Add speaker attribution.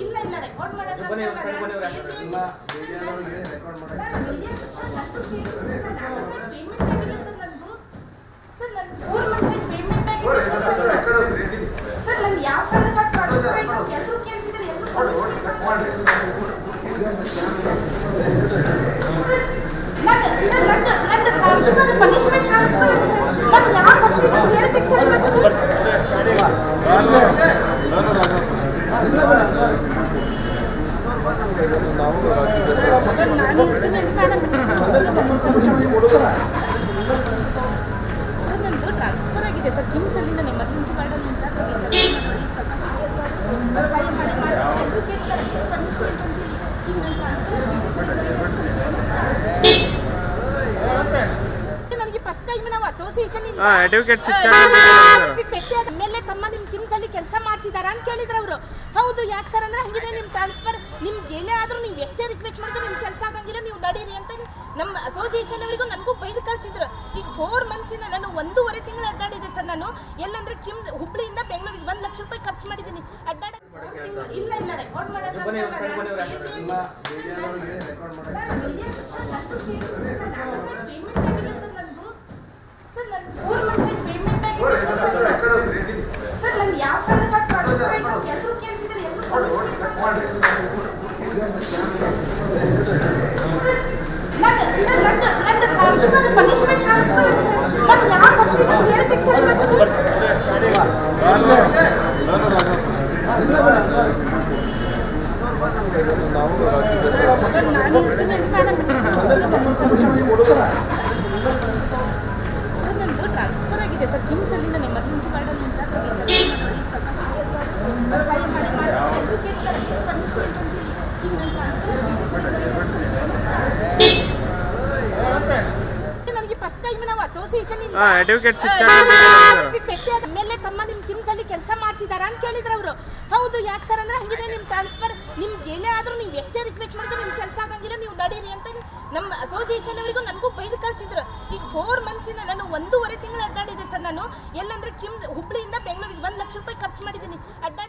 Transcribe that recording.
Speaker 1: ಇಲ್ಲ ಇಲ್ಲ ರೆಕಾರ್ಡ್ ಮಾಡೋಕ್ಕಾಗಲ್ಲ ಸರ್ ನನ್ನ 4 ಮಂತ್ ಪೇಮೆಂಟ್ ಆಗಿದೆ ಸರ್ ನಾನು ಯಾವ ಕಾರಣಕ್ಕೆ ಟ್ರಾನ್ಸ್ಫರ್ ಆಯ್ತು ಎಲ್ಲರೂ ಕೇಳ್ತಿದ್ದಾರೆ ಎಲ್ಲರೂ ನನ್ನ ಟ್ರಾನ್ಸ್ಫರ್ ಪನಿಷ್ಮೆಂಟ್ ಟ್ರಾನ್ಸ್ಫರ್ ನಾನು ಯಾವ ಪಕ್ಷಕ್ಕೆ ಹೇಳ್ಬೇಕು ಸರ್ ನಾನು ನಂದು ಟ್ರಾನ್ಸ್ಫರ್ ಆಗಿದೆ ಸರ್ ಕಿಮ್ಸ್ ಅಲ್ಲಿ ನಾನು ಎಮರ್ಜೆನ್ಸಿ ವಾರ್ಡಲ್ಲಿ ಇನ್ಚಾರ್ಜ್ ನನಗೆ ಫಸ್ಟ್ ಟೈಮ್ ನಾವು ಅಸೋಸಿಯೇಷನ್ ಮೇಲೆ ತಮ್ಮ ನಿಮ್ ಕಿಮ್ಸ್ ಅಲ್ಲಿ ಕೆಲಸ ಮಾಡ್ತಿದಾರ ಅಂತ ಕೇಳಿದ್ರು ಅವರು. ಹೌದು ಯಾಕೆ ಸರ್ ಅಂದ್ರೆ ಹಂಗಿದೆ ನಿಮ್ ಟ್ರಾನ್ಸ್ಫರ್ ನಿಮ್ಗೆ ಏನೇ ಆದ್ರೂ ನೀವು ಎಷ್ಟೇ ರಿಕ್ವೆಸ್ಟ್ ಮಾಡಿದ್ರೆ ನಿಮ್ ಕೆಲಸ ಆಗಂಗಿಲ್ಲ ನೀವು ನಡೀರಿ ಅಂತ ನಮ್ಮ ಅಸೋಸಿಯೇಷನ್ ಅವರಿಗೂ ನನಗೂ ಬೈದು ಕಳಿಸಿದ್ರು. ಈಗ 4 ಮಂತ್ಸ್ ಇಂದ ನಾನು 1.5 ತಿಂಗಳು ಅಡ್ಡಾಡಿದೆ ಸರ್. ನಾನು ಎಲ್ಲಂದ್ರೆ ಹುಬ್ಳಿಯಿಂದ ಬೆಂಗಳೂರಿಗೆ 1 ಲಕ್ಷ ರೂಪಾಯಿ ಖರ್ಚು ಮಾಡಿದ್ದೀನಿ ಅಡ್ಡಾಡ. ಇಲ್ಲ ಇಲ್ಲ ರೆಕಾರ್ಡ್ ಮಾಡೋಕ್ಕಾಗಲ್ಲ ಸರ್ ನನ್ನ 4 ಮಂತ್ ಪೇಮೆಂಟ್ ಆಗಿದೆ ಸರ್ ನಾನು ಯಾವ ಕಾರಣಕ್ಕೆ ಟ್ರಾನ್ಸ್ಫರ್ ಆಯ್ತು ಎಲ್ಲರೂ ಕೇಳ್ತಿದ್ದಾರೆ ಎಲ್ಲರೂ ನನ್ನ ಟ್ರಾನ್ಸ್ಫರ್ ಪನಿಷ್ಮೆಂಟ್ ಟ್ರಾನ್ಸ್ಫರ್ ನಾನು ಯಾವ ಪಕ್ಷಕ್ಕೆ ಹೇಳ್ಬೇಕು ಸರ್ ನಂದು ಟ್ರಾನ್ಸ್ಫರ್ ಆಗಿದೆ ಸರ್ ಕಿಮ್ಸ್ ಅಲ್ಲಿ ನಾನು ಎಮರ್ಜೆನ್ಸಿ ವಾರ್ಡಲ್ಲಿ ಇನ್ಚಾರ್ಜ್ ನನಗೆ ಫಸ್ಟ್ ಟೈಮ್ ನಾವು ಅಸೋಸಿಯೇಷನ್ ಮೇಲೆ ತಮ್ಮ ನಿಮ್ ಕಿಮ್ಸ್ ಅಲ್ಲಿ ಕೆಲಸ ಮಾಡ್ತಿದಾರ ಅಂತ ಕೇಳಿದ್ರು ಅವರು. ಹೌದು ಯಾಕೆ ಸರ್ ಅಂದ್ರೆ ಹಂಗಿದೆ ನಿಮ್ ಟ್ರಾನ್ಸ್ಫರ್ ನಿಮ್ಗೆ ಏನೇ ಆದ್ರೂ ನೀವು ಎಷ್ಟೇ ರಿಕ್ವೆಸ್ಟ್ ಮಾಡಿದ್ರೆ ನಿಮ್ ಕೆಲಸ ಆಗಂಗಿಲ್ಲ ನೀವು ನಡೀರಿ ಅಂತ ನಮ್ಮ ಅಸೋಸಿಯೇಷನ್ ಅವರಿಗೂ ನನಗೂ ಬೈದು ಕಳಿಸಿದ್ರು. ಈಗ 4 ಮಂತ್ಸ್ ಇಂದ ನಾನು 1.5 ತಿಂಗಳು ಅಡ್ಡಾಡಿದೆ ಸರ್. ನಾನು ಎಲ್ಲಂದ್ರೆ ಹುಬ್ಳಿಯಿಂದ ಬೆಂಗಳೂರಿಗೆ 1 ಲಕ್ಷ ರೂಪಾಯಿ ಖರ್ಚು ಮಾಡಿದ್ದೀನಿ ಅಡ್ಡಾಡ.